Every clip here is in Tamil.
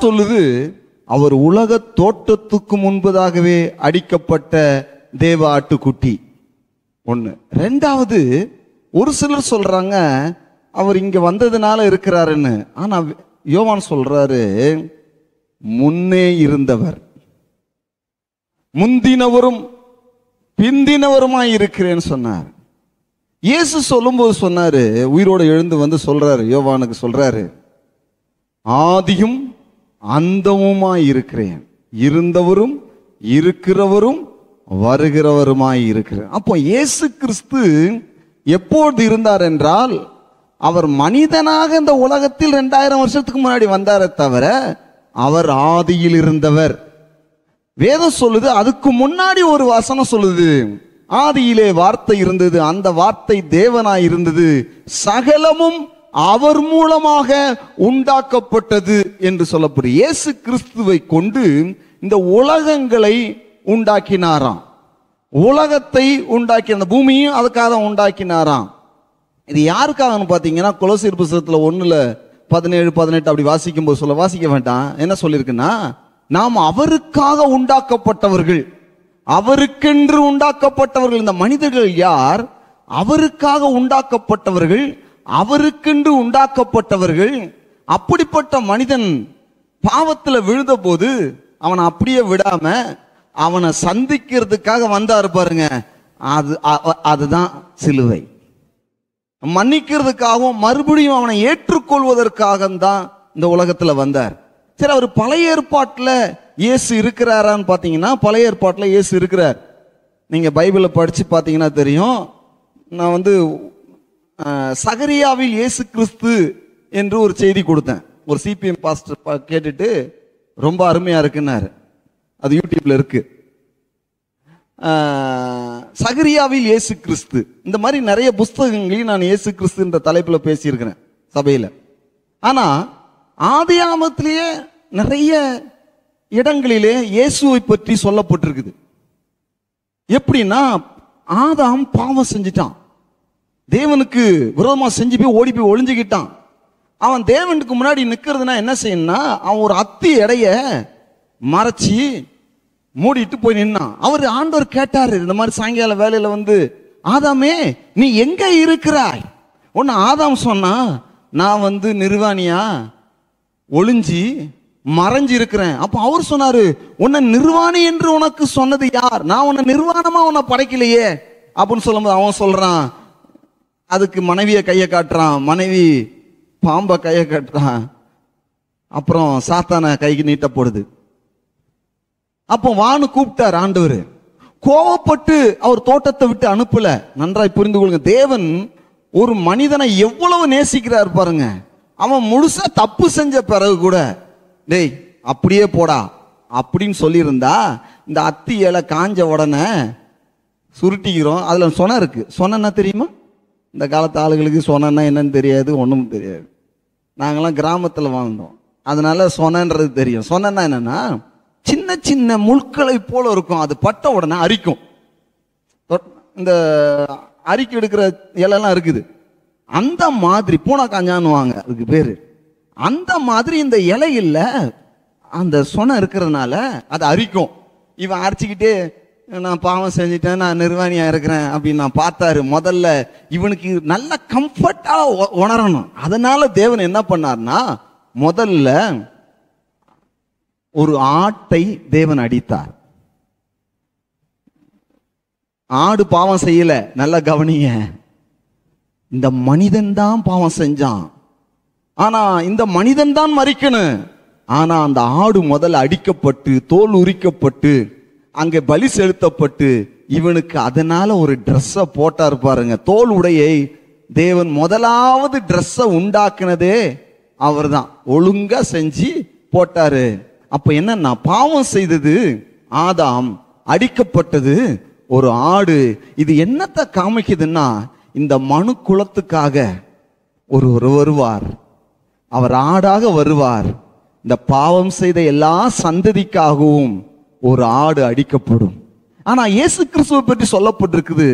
சொல்லுது, அவர் உலக தோற்றத்துக்கு முன்பதாகவே அடிக்கப்பட்ட தேவ ஆட்டுக்குட்டி. ஒண்ணு. ரெண்டாவது, ஒரு சிலர் சொல்றாங்க அவர் இங்க வந்ததுனால இருக்கிறாருன்னு. ஆனா யோவான் சொல்றாரு, முன்னே இருந்தவர், முந்தினவரும் பிந்தினவருமாய் இருக்கிறேன்னு சொன்னார். இயேசு சொல்லும்போது சொன்னாரு, உயிரோடு எழுந்து வந்து சொல்றாரு, யோவானுக்கு சொல்றாரு, ஆதியும் அந்தமுமாய் இருக்கிறேன், இருந்தவரும் இருக்கிறவரும் வருகிறவருமாய் இருக்கிறேன். அப்போ இயேசு கிறிஸ்து எப்பொழுது இருந்தார் என்றால், அவர் மனிதனாக இந்த உலகத்தில் 2000 வருஷத்துக்கு முன்னாடி வந்தாரே தவிர அவர் ஆதியில் இருந்தவர். வேதம் சொல்லுது, அதுக்கு முன்னாடி ஒரு வசனம் சொல்லுது, ஆதியிலே வார்த்தை இருந்தது, அந்த வார்த்தை தேவனாய் இருந்தது, சகலமும் அவர் மூலமாக உண்டாக்கப்பட்டது என்று சொல்லப்படுது. இயேசு கிறிஸ்துவை கொண்டு இந்த உலகங்களை உண்டாக்கினாராம். உலகத்தை உண்டாக்கி, அந்த பூமியும் அதுக்காக உண்டாக்கினாராம். இது யாருக்காகன்னு பார்த்தீங்கன்னா, கொலோசியர் புத்தகத்தில் 1:17-18 அப்படி வாசிக்கும் போது வாசிக்க வேண்டாம், என்ன சொல்லியிருக்குன்னா, நாம் அவருக்காக உண்டாக்கப்பட்டவர்கள், அவருக்கென்று உண்டாக்கப்பட்டவர்கள். இந்த மனிதர்கள் யார்? அவருக்காக உண்டாக்கப்பட்டவர்கள், அவருக்கென்று உண்டாக்கப்பட்டவர்கள். அப்படிப்பட்ட மனிதன் பாவத்தில் விழுந்த போது அவனை அப்படியே விடாம அவனை சந்திக்கிறதுக்காக வந்தாரு பாருங்க, அதுதான் சிலுவை. மன்னிக்கிறதுக்காகவும் மறுபடியும் அவனை ஏற்றுக்கொள்வதற்காக தான் இந்த உலகத்துல வந்தார். சரி, அவர் பழைய ஏற்பாட்டில் இயேசு இருக்கிறாரான்னு பார்த்தீங்கன்னா, பழைய ஏற்பாட்டில் இயேசு இருக்கிறார். நீங்க பைபிளை படிச்சு பார்த்தீங்கன்னா தெரியும். நான் சகரியாவில் இயேசு கிறிஸ்து என்று ஒரு செய்தி கொடுத்தேன். ஒரு சிபிஎம் பாஸ்டர் கேட்டுட்டு ரொம்ப அருமையா இருக்குன்னாரு. அது யூடியூப்ல இருக்கு. சகரியாவில் இயேசு கிறிஸ்து, இந்த மாதிரி நிறைய புஸ்தகங்களையும் நான் இயேசு கிறிஸ்து என்ற தலைப்பில் பேசியிருக்கிறேன் சபையில். ஆனா ஆதியாகமத்திலேயே நிறைய இடங்களிலே இயேசுவை பற்றி சொல்லப்பட்டிருக்குது. எப்படின்னா, ஆதாம் பாவம் செஞ்சிட்டான், தேவனுக்கு விரோதமா செஞ்சு போய் ஓடி போய் ஒளிஞ்சுக்கிட்டான். அவன் தேவனுக்கு முன்னாடி நிக்கிறதுனா என்ன செய்யணும்னா, அவன் ஒரு அத்தி எடைய மறைச்சி மூடிட்டு போய் நின்னான். அவர் ஆண்டவர் கேட்டாரு, இந்த மாதிரி சாயங்கால வேலையில ஆதாமே நீ எங்க இருக்கிறாய்? ஒன்னு ஆதாம் சொன்னா, நான் நிர்வாணியா ஒளிஞ்சி மறைஞ்சு இருக்கிறேன். அப்ப அவர் சொன்னாரு, உன்னை நிர்வாணி என்று உனக்கு சொன்னது யார்? நான் உன்னை நிர்வாணமா உன்னை படைக்கலையே அப்படின்னு சொல்லும்போது அவன் சொல்றான், அதுக்கு மனைவியை கையை காட்டுறான், மனைவி பாம்பை கையை காட்டுறான், அப்புறம் சாத்தான கைக்கு நீட்டப்படுது. அப்போ வானு கூப்பிட்டார் ஆண்டவர், கோவப்பட்டு அவர் தோட்டத்தை விட்டு அனுப்பல. நன்றாய் புரிந்து கொள்ளுங்க, தேவன் ஒரு மனிதனை எவ்வளவு நேசிக்கிறார் பாருங்க. அவன் முழுசா தப்பு செஞ்ச பிறகு கூட, டேய் அப்படியே போடா அப்படின்னு சொல்லியிருந்தா, இந்த அத்தி இலை காஞ்ச உடனே சுருட்டிக்கிறோம், அதுல சொன இருக்கு. சொன்னா தெரியுமா? இந்த காலத்து ஆளுகளுக்கு சொன்னா என்னன்னு தெரியாது, ஒன்றும் தெரியாது. நாங்கெல்லாம் கிராமத்தில் வாழ்ந்தோம், அதனால சொனன்றது தெரியும். சொன்னா என்னன்னா, சின்ன சின்ன முட்களை போல இருக்கும், அது பட்ட உடனே அரிக்கும். இந்த அரிக்கு எடுக்கிற இலைலாம் இருக்குது, அந்த மாதிரி பூனா காஞ்சான்னு வாங்க அதுக்கு பேரு. அந்த மாதிரி இந்த இலையில அந்த சொன இருக்கிறதுனால அது அரிக்கும். இவன் அரிச்சுக்கிட்டே, நான் பாவம் செஞ்சுட்டேன், நான் நிர்வாணியா இருக்கிறேன் அப்படின்னு நான் பார்த்தாரு. முதல்ல இவனுக்கு நல்ல கம்ஃபர்ட்டா உணரணும். அதனால தேவன் என்ன பண்ணார்னா, முதல்ல ஒரு ஆட்டை தேவன் அடித்தார். ஆடு பாவம் செய்யல, நல்லா கவனிங்க, இந்த மனிதன் தான் பாவம் செஞ்சான். ஆனா இந்த மனிதன் தான் மரிக்கணும். ஆனா அந்த ஆடு முதல்ல அடிக்கப்பட்டு தோல் உரிக்கப்பட்டு அங்கே பலி செலுத்தப்பட்டு இவனுக்கு அதனால ஒரு ட்ரெஸ்ஸை போட்டார் பாருங்க. தோல் உடையை தேவன் முதலாவது ட்ரெஸ்ஸை உண்டாக்குனதே அவர் தான், ஒழுங்கா செஞ்சு போட்டாரு. அப்ப என்னன்னா, பாவம் செய்தது ஆதாம், அடிக்கப்பட்டது ஒரு ஆடு. இது என்னத்தை காமிக்குதுன்னா, இந்த மனு குலத்துக்காக ஒருவர் வருவார், அவர் ஆடாக வருவார். இந்த பாவம் செய்த எல்லா சந்ததிக்காகவும் ஒரு ஆடு அடிக்கப்படும். ஆனா இயேசு கிறிஸ்துவை பற்றி சொல்லப்பட்டிருக்குது,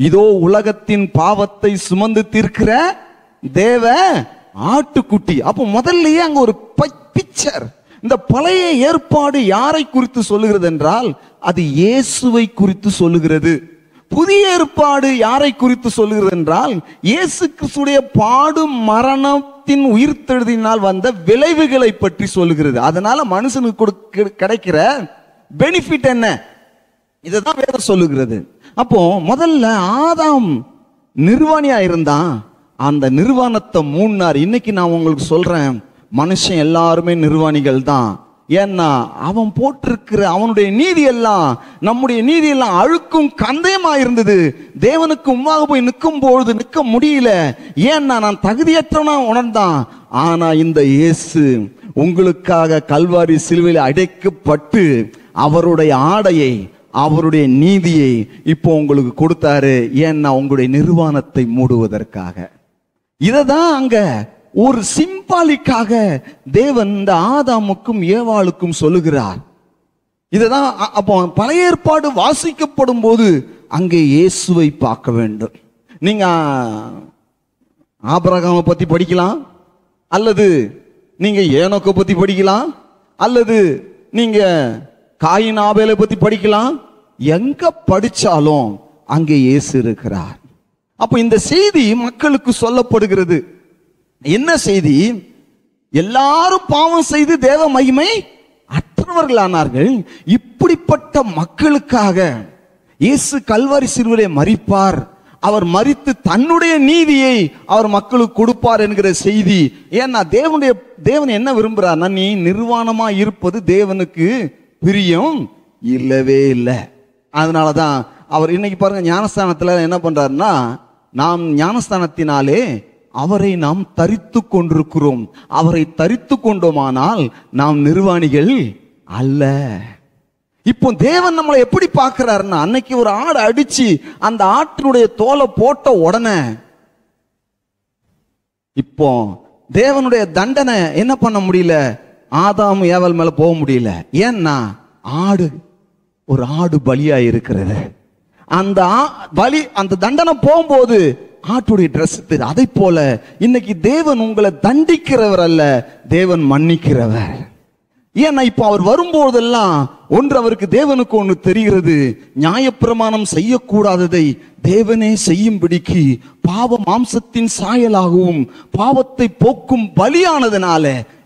இதோ உலகத்தின் பாவத்தை சுமந்து தீர்க்கிற தேவ ஆட்டுக்குட்டி. அப்போ முதல்லயே அங்க ஒரு பிக்சர், இந்த பழைய ஏற்பாடு யாரை குறித்து சொல்லுகிறது என்றால் அது இயேசுவை குறித்து சொல்லுகிறது. புதிய ஏற்பாடு யாரை குறித்து சொல்லுகிறது என்றால் இயேசு கிறிஸ்துடைய பாடு மரணத்தின் உயிர்த்தெழுதினால் வந்த விளைவுகளை பற்றி சொல்லுகிறது. அதனால மனுஷனுக்கு கிடைக்கிற பெனிஃபிட் என்ன, இதுதான் வேதம் சொல்லுகிறது. அப்போ முதல்ல ஆதாம் நிர்வாணியா இருந்தான், அந்த நிர்வாணத்தை மூடினார். இன்னைக்கு நான் உங்களுக்கு சொல்றேன், மனுஷன் எல்லாருமே நிர்வாணிகள் தான். ஏன்னா அவன் போட்டிருக்கிற அவனுடைய நீதி எல்லாம், நம்முடைய நீதி எல்லாம் அழுக்கும் கந்தயமா இருந்தது. தேவனுக்கு முன்பாக போய் நிற்கும் பொழுது நிற்க முடியல. ஏன்னா நான் தகுதியற்றவனா உணர்ந்தான். ஆனா இந்த இயேசு உங்களுக்காக கல்வாரி சிலுவையில் அடைக்கப்பட்டு அவருடைய ஆடையை, அவருடைய நீதியை இப்போ உங்களுக்கு கொடுத்தாரு. ஏன்னா உங்களுடைய நிர்வாணத்தை மூடுவதற்காக. இததான் அங்க ஒரு சிம்பாலிக்காக தேவன் இந்த ஆதாமுக்கும் ஏவாளுக்கும் சொல்லுகிறார். இததான் அப்போ பழைய ஏற்பாடு வாசிக்கப்படும் போது அங்கே இயேசுவை பார்க்க வேண்டும். நீங்க ஆபிரகாமை பத்தி படிக்கலாம், அல்லது நீங்க ஏனோக்கை பத்தி படிக்கலாம், அல்லது நீங்க காயின் ஆபேலை பத்தி படிக்கலாம். எங்க படிச்சாலும் அங்கே இயேசு இருக்கிறார். அப்ப இந்த செய்தி மக்களுக்கு சொல்லப்படுகிறது. என்ன செய்தி? எல்லாரும் பாவம் செய்து தேவ மகிமை அற்றவர்களானார்கள். இப்படிப்பட்ட மக்களுக்காக இயேசு கல்வாரி சிலுவையிலே மரிப்பார். அவர் மரித்து தன்னுடைய நீதியை அவர் மக்களுக்கு கொடுப்பார் என்கிற செய்தி. ஏன்னா தேவன் என்ன விரும்புறார்னா, நீ நிர்வாணமா இருப்பது தேவனுக்கு பிரியம் இல்லவே இல்லை. அதனாலதான் அவர் இன்னைக்கு பாருங்க, ஞானஸ்தானத்துல என்ன பண்றாருன்னா, நாம் ஞானஸ்தானத்தினாலே அவரை நாம் தரித்து கொண்டிருக்கிறோம். அவரை தரித்து கொண்டோமானால் நாம் நிர்வாணிகள் அல்ல. இப்போ தேவன் நம்மளை எப்படி பார்க்கிறாருன்னா, அன்னைக்கு ஒரு ஆடு அடிச்சு அந்த ஆட்டினுடைய தோலை போட்ட உடனே இப்போ தேவனுடைய தண்டனை என்ன பண்ண முடியல, ஆதாம் ஏவல் மேல போக முடியல. ஏன்னா ஒரு ஆடு பலியா இருக்கிறது. அந்த பலி, அந்த தண்டனை போகும்போது ஆட்டுடைய ட்ரெஸ் தெரியுது. அதை போல இன்னைக்கு தேவன் உங்களை தண்டிக்கிறவர் அல்ல, தேவன் மன்னிக்கிறவர். ஏன்னா இப்ப அவர் வரும்போதெல்லாம் ஒன்று அவருக்கு தேவனுக்கு ஒன்று தெரிகிறது, நியாயப்பிரமாணம் செய்யக்கூடாததை தேவனே செய்யும்படிக்கு பாவ மாம்சத்தின் சாயலாகவும் பாவத்தை போக்கும் பலியானதுனால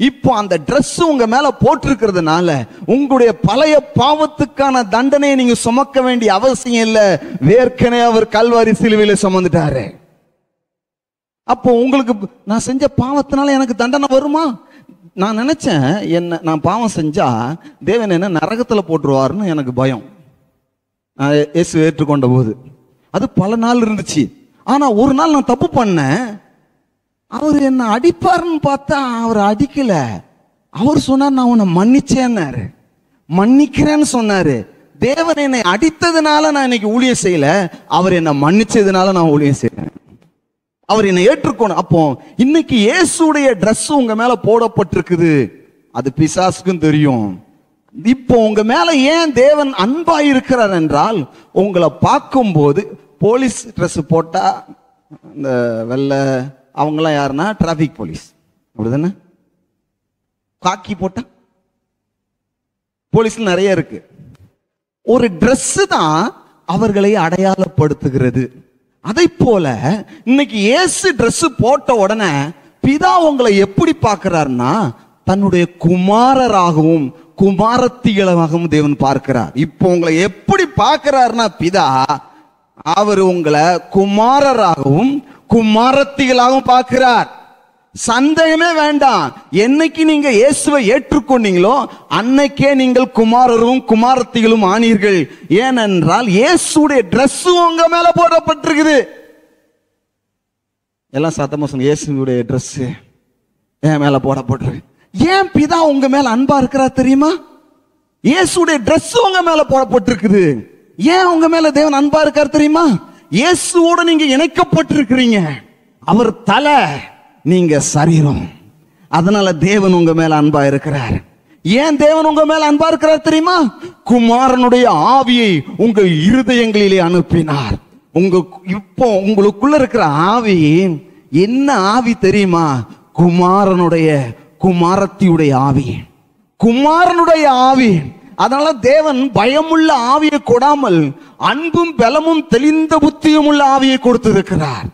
இப்போ அந்த ட்ரெஸ் உங்க மேல போட்டிருக்கிறதுனால உங்களுடைய பழைய பாவத்துக்கான தண்டனையை நீங்க சுமக்க வேண்டிய அவசியம் இல்லை. ஏற்கனவே அவர் கல்வாரி சிலுவையில சுமந்துட்டாரு. அப்போ உங்களுக்கு நான் செஞ்ச பாவத்தினால எனக்கு தண்டனை வருமா? நான் நினைச்சேன், நான் பாவம் செஞ்சா தேவன் என்ன நரகத்துல போட்டுருவாருன்னு எனக்கு பயம். இயேசு ஏற்றுக்கொண்ட போது அது பல நாள் இருந்துச்சு. ஆனா ஒரு நாள் நான் தப்பு பண்ணேன், அவர் என்ன அடிப்பாருன்னு பார்த்தா அவர் அடிக்கல. அவர் சொன்னார், நான் உன்னை மன்னிச்சேன்னாரு, மன்னிக்கிறேன்னு சொன்னாரு. தேவன் என்னை அடித்ததுனால நான் இன்னைக்கு ஊழியம் செய்யல, அவர் என்னை மன்னிச்சதுனால நான் ஊழியம் செய்யறேன். அவர் என்னை ஏற்றுக்கணும். அப்போ இன்னைக்கு இயேசுடைய ட்ரெஸ் உங்க மேல போடப்பட்டிருக்குது, அது பிசாசுக்கும் தெரியும். இப்போ உங்க மேல ஏன் தேவன் அன்பா இருக்கிறார் என்றால், உங்களை பார்க்கும் போது போலீஸ் ட்ரெஸ் போட்டா இந்த வெள்ளை அவங்கெல்லாம் யாருன்னா டிராபிக் போலீஸ், அப்படிதானே? காக்கி போட்டா போலீஸ்ல நிறைய இருக்கு. ஒரு ட்ரெஸ் தான் அவர்களை அடையாளப்படுத்துகிறது. அதை போல இன்னைக்கு இயேசு ட்ரெஸ் போட்ட உடனே பிதா உங்களை எப்படி பார்க்கிறார்னா, தன்னுடைய குமாரராகவும் குமாரத்திகளாகவும் தேவன் பார்க்கிறார். இப்போ உங்களை எப்படி பார்க்கிறார்னா, பிதா அவர் உங்களை குமாரராகவும் குமாரத்திகளாகவும் பார்க்கிறார். சந்தேகமே வேண்டாம். என்னைக்கு நீங்க இயேசுவை ஏற்றுக்கொண்டீங்களோ அன்னைக்கே நீங்கள் குமாரரும் குமாரத்திகளும் ஆனீர்கள். ஏனென்றால் இயேசுடைய டிரெஸ் உங்க மேல போடப்பட்டிருக்குது. எல்லாம் சத்தமா சொல்லுங்க, இயேசுடைய டிரெஸ் என் மேல போடப்பட்டிருக்கு. ஏன் பிதா உங்க மேல அன்பா இருக்கிறார் தெரியுமா? இயேசுடைய டிரெஸ் உங்க மேல போடப்பட்டிருக்குது. ஏன் உங்க மேல தேவன் அன்பா இருக்கார் தெரியுமா? இயேசுவோட நீங்க இணைக்கப்பட்டிருக்கிறீங்க. அவர் தலை, நீங்க சரீரம். அதனால தேவன் உங்க மேல அன்பா இருக்கிறார். ஏன் தேவன் உங்க மேல அன்பா இருக்கிறார் தெரியுமா? குமாரனுடைய ஆவியை உங்கள் இருதயங்களிலே அனுப்பினார். இப்போ உங்களுக்குள்ள இருக்கிற ஆவி என்ன ஆவி தெரியுமா? குமாரனுடைய குமாரத்தியுடைய ஆவி. குமாரனுடைய ஆவி. அதனால தேவன் பயமுள்ள ஆவியை கொடாமல் அன்பும் பலமும் தெளிந்த புத்தியும் உள்ள ஆவியை கொடுத்திருக்கிறார்.